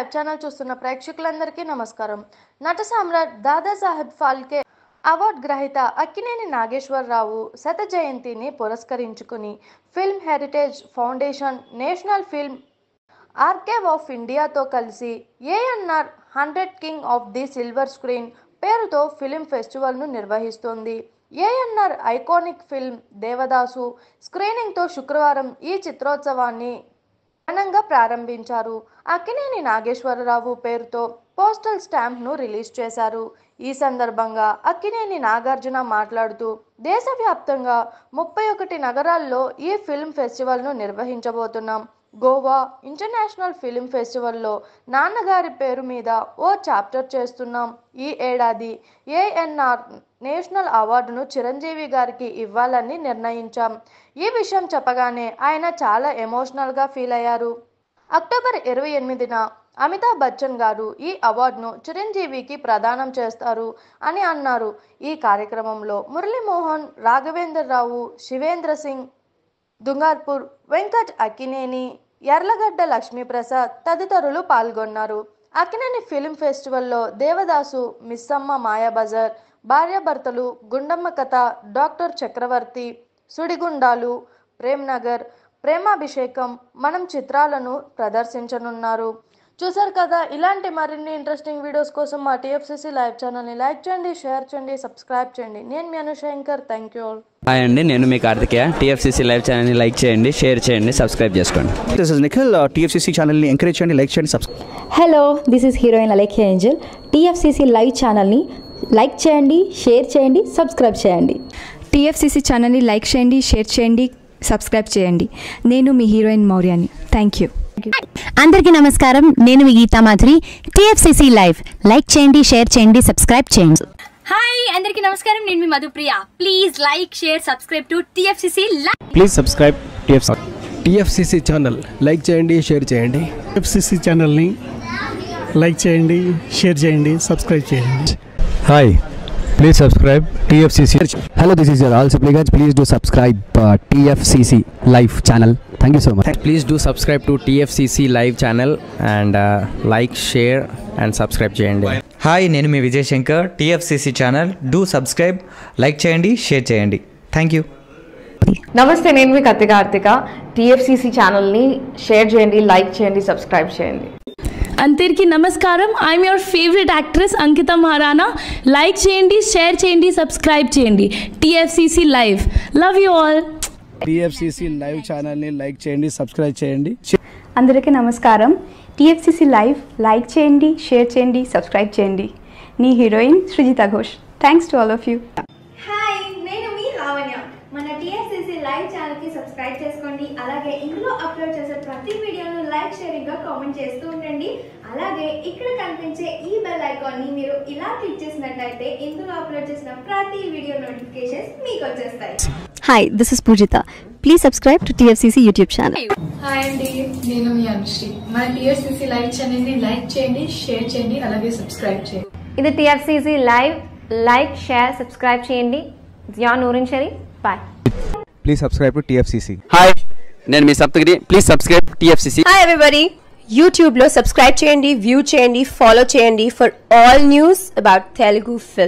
Live channel చూస్తున్న ప్రేక్షకులందరికీ నమస్కారం. నట సామ్రాట్ దాదాసాహెబ్ ఫాల్కే అవార్డు గ్రహీత అక్కినేని నాగేశ్వరరావు శత జయంతిని పురస్కరించుకుని film heritage foundation, national film archive of ఇండియాతో కలిసి ANR 100 king of the silver screen పేరుతో ఫిల్మ్ ఫెస్టివల్ను నిర్వహిస్తోంది. ఏఎన్ఆర్ ఐకానిక్ ఫిల్మ్ దేవదాసు స్క్రీనింగ్తో శుక్రవారం ఈ చిత్రోత్సవాన్ని ఘనంగా ప్రారంభించారు. అక్కినేని నాగేశ్వరరావు పేరుతో పోస్టల్ స్టాంప్ను రిలీజ్ చేశారు. ఈ సందర్భంగా అక్కినేని నాగార్జున మాట్లాడుతూ దేశవ్యాప్తంగా 31 నగరాల్లో ఈ ఫిల్మ్ ఫెస్టివల్ను నిర్వహించబోతున్నాం. గోవా ఇంటర్నేషనల్ ఫిల్మ్ ఫెస్టివల్లో నాన్నగారి పేరు మీద ఓ చాప్టర్ చేస్తున్నాం. ఈ ఏడాది ఏఎన్ఆర్ నేషనల్ అవార్డును చిరంజీవి గారికి ఇవ్వాలని నిర్ణయించాం. ఈ విషయం చెప్పగానే ఆయన చాలా ఎమోషనల్గా ఫీల్ అయ్యారు. అక్టోబర్ 28న అమితాబ్ బచ్చన్ గారు ఈ అవార్డును చిరంజీవికి ప్రదానం చేస్తారు అని అన్నారు. ఈ కార్యక్రమంలో మురళీమోహన్, రాఘవేంద్రరావు, శివేంద్ర సింగ్, దుంగార్పూర్ వెంకట్, అక్కినేని, యర్లగడ్డ లక్ష్మీప్రసాద్ తదితరులు పాల్గొన్నారు. అక్కినేని ఫిల్మ్ ఫెస్టివల్లో దేవదాసు, మిస్సమ్మ మాయాబజార్, భార్యాభర్తలు, గుండమ్మ కథ, డాక్టర్ చక్రవర్తి, సుడిగుండాలు, ప్రేమ్నగర్, ప్రేమాభిషేకం, మనం చిత్రాలను ప్రదర్శించనున్నారు. చూసారు కదా, ఇలాంటి మరిన్ని ఇంట్రెస్టింగ్ వీడియోస్ కోసం మా టీఎఫ్సీసీ లైవ్ ఛానల్ని లైక్ చేయండి, షేర్ చేయండి, సబ్స్క్రైబ్ చేయండి. నేను మీ Anushankar. Thank you all. Hi అండి, నేను మీ కార్తికేయ. టీఎఫ్సీసీ లైవ్ ఛానల్ని లైక్ చేయండి, షేర్ చేయండి, సబ్స్క్రైబ్ చేసుకోండి. This is Nikhil. టీఎఫ్సీసీ ఛానల్ని ఎంకరేజ్ చేయండి, లైక్ చేయండి, subscribe. Hello, this is heroine Alekhya angel. TFCC live ఛానల్ని లైక్ చేయండి, షేర్ చేయండి, సబ్స్క్రైబ్ చేయండి. టీఎఫ్సీసీ ఛానల్ని లైక్ చేయండి, షేర్ చేయండి, సబ్స్క్రైబ్ చేయండి. నేను మీ హీరోయిన్ మౌర్యాని. Thank you. అందరికీ నమస్కారం, నేను మీ Geetha Madhuri. TFCC live like చేయండి, షేర్ చేయండి, సబ్స్క్రైబ్ చేయండి. హాయ్ అందరికీ నమస్కారం, నేను మీ Madhupriya. Please like, share, subscribe to TFCC live. Please subscribe TFCC channel like చేయండి, షేర్ చేయండి. టీఎఫ్సీసీ ఛానల్ని లైక్ చేయండి, షేర్ చేయండి, సబ్స్క్రైబ్ చేయండి. Hi, please subscribe TFCC. Hello, this is your all supplicants. Please do subscribe TFCC live channel. Thank you so much. Please do subscribe to TFCC live channel and like, share and subscribe చేయండి. Hi, నేను మీ Vijay Shankar. TFCC channel do subscribe, like చేయండి, share చేయండి. Thank you. నమస్తే, నేను మీ Karthika. TFCC ఛానల్ని share చేయండి, లైక్ చేయండి, సబ్స్క్రైబ్ చేయండి. అందరికీ నమస్కారం. I'm your favourite actress Ankita Maharana. Like చేయండి, షేర్ చేయండి, సబ్స్క్రైబ్ చేయండి. TFCC live. Love you all. TFCC live ఛానల్ని లైక్ చేయండి, సబ్స్క్రైబ్ చేయండి. అందరికీ నమస్కారం. టీఎఫ్సీసీ లైవ్ లైక్ చేయండి, షేర్ చేయండి, సబ్స్క్రైబ్ చేయండి. నీ heroine Srujitha Ghosh. Thanks to all of you. Hi, నేను మీ లావణ్య. మన టీఎఫ్సీసీ లైవ్ ఛానల్కి సబ్స్క్రైబ్ చేసుకోండి. అలాగే ఇందులో అప్లోడ్ చేసే ప్రతి వీడియోను లైక్, షేరింగ్గా కామెంట్ చేస్తూ ఉండండి. అలాగే ఇక్కడ కనిపించే ఈ బెల్ ఐకాన్ని మీరు ఇలా క్లిక్ చేసినట్లయితే ఇందులో అప్లోడ్ చేసిన ప్రతి వీడియో నోటిఫికేషన్స్ మీకు వచ్చేస్తాయి. Hi, this is Poojitha. Please subscribe to TFCC YouTube channel. Hi అండి, నేను మీ అనుశ్రీ. మన టీఎఫ్సీసీ లైవ్ ఛానల్ని లైక్ చేయండి, షేర్ చేయండి, అలాగే సబ్స్క్రైబ్ చేయండి. ఇది TFCC live. Like, share, subscribe చేయండి. Zia Noorin Shari. Bye. Please subscribe to TFCC. Hi, నేను మీ Saptagiri. Please subscribe TFCC. Hi everybody, యూట్యూబ్లో సబ్స్క్రైబ్ చేయండి, వ్యూ చేయండి, ఫాలో చేయండి for all news about Telugu film.